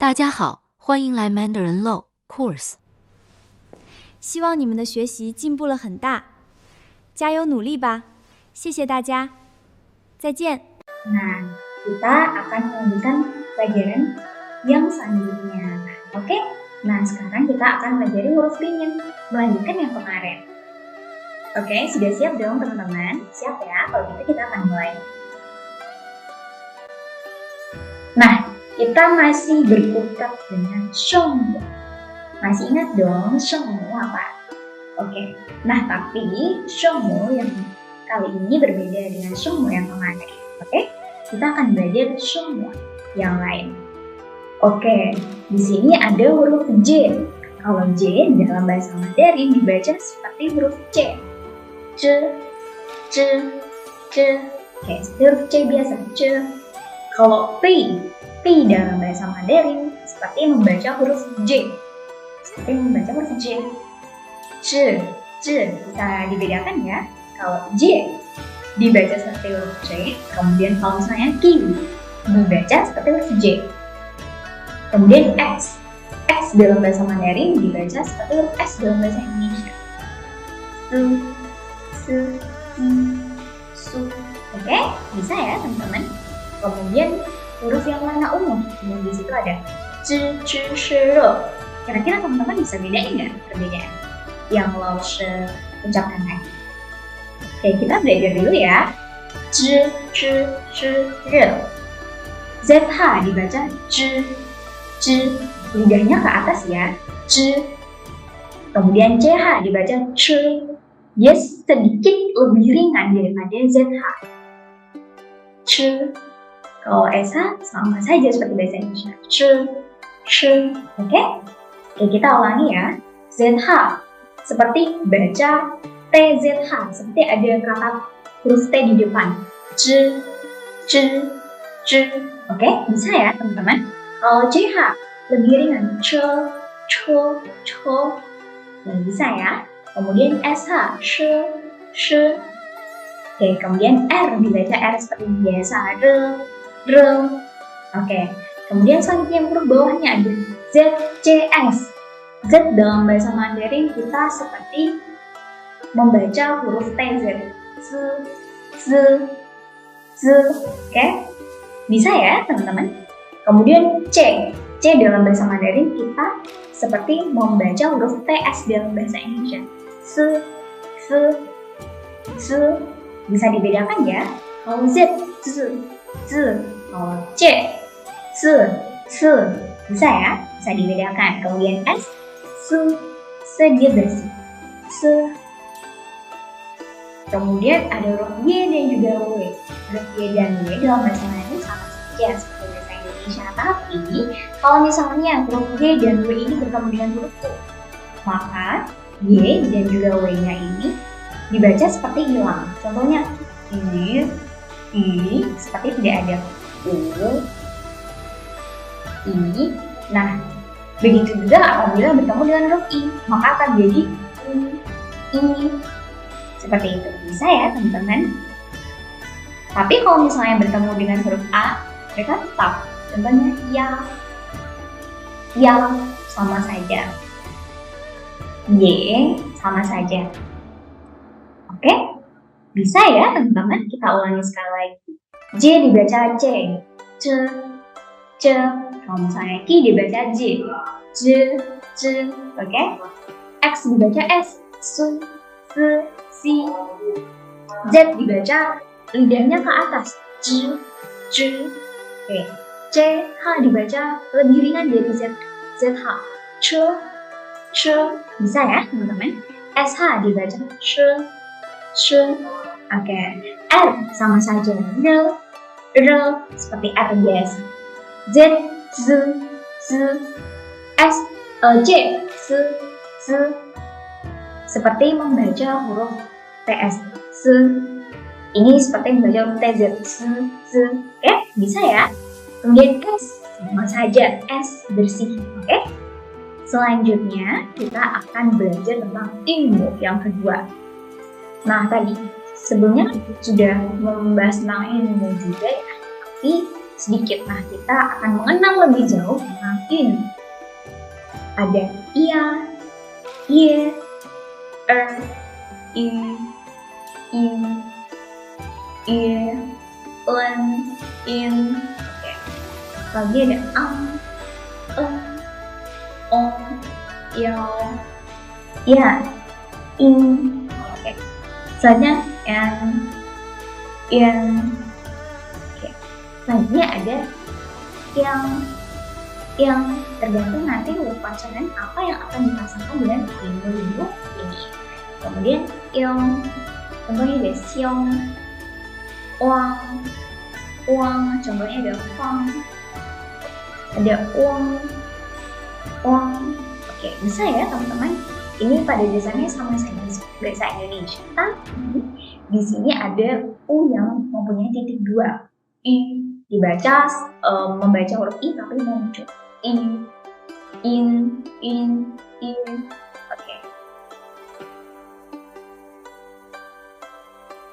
大家好，欢迎来 Mandarin Low Course。希望你们的学习进步了很大，加油努力吧！谢谢大家，再见。Nah, kita akan melanjutkan pelajaran yang selanjutnya. Oke, nah sekarang kita akan pelajari huruf pinyin, melanjutkan yang kemarin. Oke, sudah siap dong teman-teman? Siap ya? Kalau gitu kita akan mulai. Nah, kita masih berkutat dengan shongmu. Masih ingat dong shongmu apa? Oke, nah tapi shongmu yang kali ini berbeda dengan shongmu yang kemarin. Oke, kita akan belajar shongmu yang lain. Oke, di sini ada huruf J. Kalau J dalam bahasa Mandarin dibaca seperti huruf C. C, C, C. Oke, huruf C biasa, C. Kalau P dalam bahasa Mandarin seperti membaca huruf J. Seperti membaca huruf J. C, C bisa dibedakan ya. Kalau J dibaca seperti huruf C, kemudian kalau misalnya Q dibaca seperti huruf J. Kemudian X dalam bahasa Mandarin dibaca seperti huruf S dalam bahasa Indonesia. Su. Oke, bisa ya teman-teman. Kemudian huruf yang warna ungu, yang di situ ada Kira-kira teman-teman bisa bedain nggak perbedaan yang lo ucapkan tadi? Oke, kita belajar dulu ya. ZH dibaca lidahnya ke atas ya. Kemudian CH dibaca dia sedikit lebih ringan daripada ZH. Kalau SH sama saja seperti bahasa Indonesia. Oke, kita ulangi ya. ZH seperti baca TZH, seperti ada kata huruf T di depan. Oke, bisa ya teman-teman. Kalau CH lebih ringan, bisa ya. Kemudian SH, Oke, kemudian R dibaca R seperti biasa, Oke, kemudian selanjutnya huruf bawahnya ada ZCS. Z dalam bahasa Mandarin kita seperti membaca huruf TZ. Oke, bisa ya teman-teman. Kemudian C dalam bahasa Mandarin kita seperti membaca huruf TS dalam bahasa Indonesia. Bisa dibedakan ya. Kalau Z, kalau C, bisa ya, bisa dibedakan. Kemudian S, dia bersih. Kemudian ada huruf Y dan juga W. Huruf Y dan W dalam bahasa Mandarin sama saja seperti bahasa Indonesia. Tapi kalau misalnya huruf Y dan W ini bertemu dengan huruf U, maka Y dan juga W-nya ini dibaca seperti hilang. Contohnya I seperti tidak ada U, I. Nah, begitu juga apabila bertemu dengan huruf I, maka akan jadi I. Seperti itu, bisa ya teman-teman. Tapi kalau misalnya bertemu dengan huruf A, mereka tetap. Contohnya ya sama saja, Y sama saja. Oke, bisa ya teman-teman. Kita ulangi sekali lagi. J dibaca C. Kalau misalnya Q dibaca J. Oke. X dibaca S. Si. Z dibaca lidahnya ke atas. Oke. CH dibaca lebih ringan dari ZH. Bisa ya teman-teman. SH dibaca Oke. R sama saja. Seperti R biasa. Z, S, C, seperti membaca huruf TS. Ini seperti membaca huruf TZ. Oke, bisa ya. Kemudian S sama saja, S bersih. Oke. Selanjutnya kita akan belajar tentang ilmu yang kedua. Nah, tadi sebelumnya sudah membahas tentang ilmu juga ya. Tapi sedikit. Nah, kita akan mengenal lebih jauh tentang in. Ada ia, ie, i, in, ie, in. Oke. Lagi ada ong, yao, ya, in. Oke. Selanjutnya in. Oke. Selanjutnya ada yang tergantung nanti huruf pasangan apa yang akan dipasangkan dengan huruf ini. Kemudian yang contohnya ada siong, uang, contohnya ada fang, ada uang. Oke, bisa ya teman-teman. Ini pada dasarnya sama saja bahasa Indonesia, tapi di sini ada u yang mempunyai titik dua. I dibaca membaca huruf i tapi muncul in. Oke.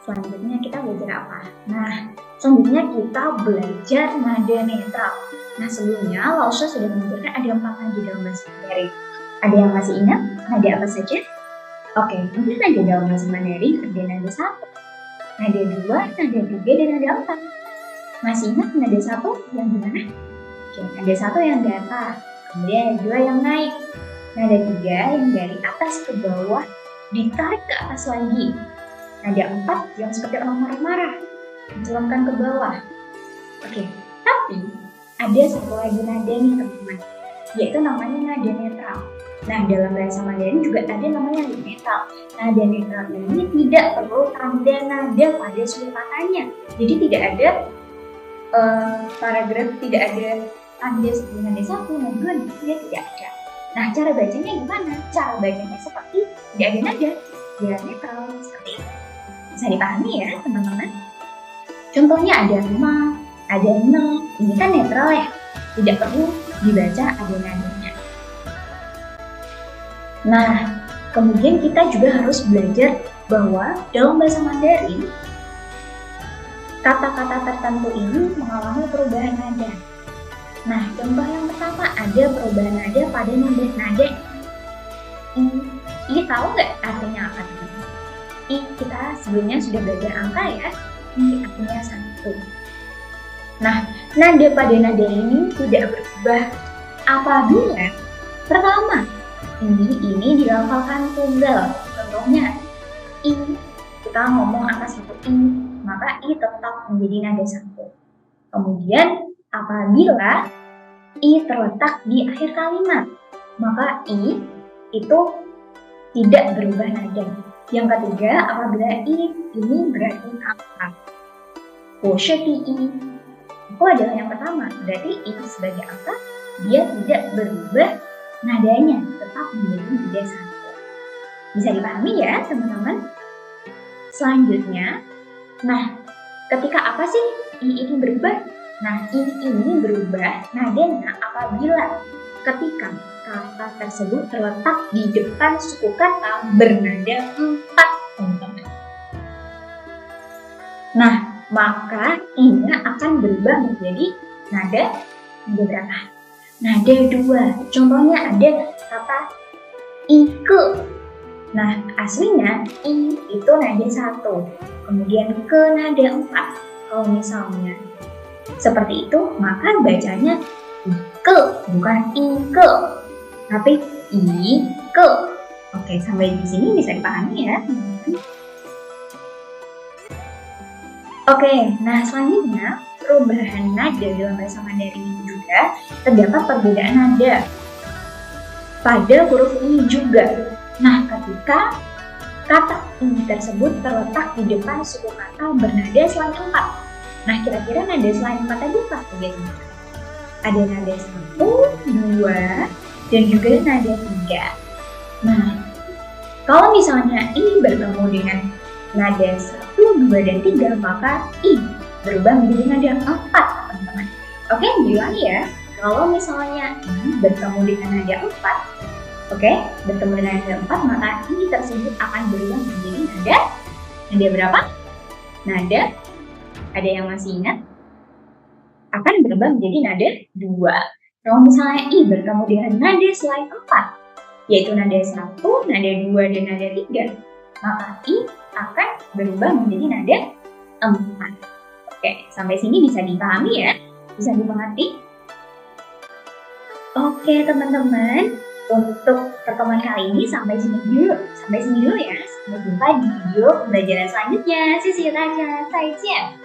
Selanjutnya kita belajar apa? Nah, selanjutnya kita belajar nada netral. Nah, sebelumnya Lausha sudah mengajarkan ada 4 nada dalam bahasa Mandarin. Ada yang masih ingat nada apa saja? Oke, mungkin nada dalam bahasa Mandarin ada nada 1, nada 2, nada 3, dan nada 4. Masih ingat nada 1 yang gimana? Oke, nada 1 yang di atas, kemudian ada 2 yang naik, nada 3 yang dari atas ke bawah ditarik ke atas lagi, nada 4 yang seperti orang marah-marah dicelupkan ke bawah. Oke, tapi ada satu lagi nada nih teman-teman, yaitu namanya nada netral. Nah, dalam bahasa Mandarin juga ada namanya nada netral. Nada netral ini tidak perlu tanda nada pada sudut katanya. Jadi tidak ada paragraf, tidak ada tanda seperti nada 1, nada 2, nada 3, tidak ada. Nah, cara bacanya gimana? Cara bacanya seperti tidak ada nada, dia netral seperti itu. Bisa dipahami ya teman-teman? Contohnya ada 5, ada 6, ini kan netral ya, tidak perlu dibaca ada nadanya. Nah, kemudian kita juga harus belajar bahwa dalam bahasa Mandarin, kata-kata tertentu ini mengalami perubahan nada. Nah, contoh yang pertama ada perubahan nada pada nada i. I tahu nggak artinya apa? I kita sebelumnya sudah belajar angka ya. I artinya 1. Nah, nada pada nada ini tidak berubah apabila pertama ini dilafalkan tunggal. Contohnya i, kita ngomong angka 1 i, maka i tetap menjadi nada 1. Kemudian apabila i terletak di akhir kalimat, maka i itu tidak berubah nada. Yang ketiga, apabila i ini berarti angka. Posheti i itu adalah yang pertama, berarti i sebagai angka dia tidak berubah nadanya, tetap menjadi nada 1. Bisa dipahami ya teman-teman? Selanjutnya, nah ketika apa sih i ini berubah? Nah, i ini berubah nadanya apabila ketika kata tersebut terletak di depan suku kata bernada 4, teman-teman. Nah, maka i-nya akan berubah menjadi nada berapa? Nada 2. Contohnya ada kata ike. Nah, aslinya i itu nada 1, kemudian ke nada 4. Kalau misalnya seperti itu, maka bacanya ike, bukan ike, tapi ike. Oke, sampai di sini bisa dipahami ya. Oke, nah selanjutnya perubahan nada dalam bahasa Mandarin juga terdapat perbedaan nada pada huruf i juga. Nah, ketika kata i tersebut terletak di depan suku kata bernada selain 4. Nah, kira-kira nada selain 4 tadi apa biasanya? Ada nada 1, 2, dan juga nada 3. Nah, kalau misalnya i bertemu dengan nada 1, 2, dan 3, maka i berubah menjadi nada 4, teman-teman. Oke, diulangi ya. Kalau misalnya i bertemu dengan nada 4, oke, bertemu dengan nada 4, maka i tersebut akan berubah menjadi nada berapa? Nada, ada yang masih ingat? akan berubah menjadi nada 2. Kalau misalnya I bertemu dengan nada selain 4, yaitu nada 1, nada 2, dan nada 3, maka I akan berubah menjadi nada 4. Oke, sampai sini bisa dipahami ya? Bisa dimengerti? Oke teman-teman, untuk pertemuan kali ini sampai sini dulu ya. Sampai jumpa di video pembelajaran selanjutnya. 谢谢大家，再见。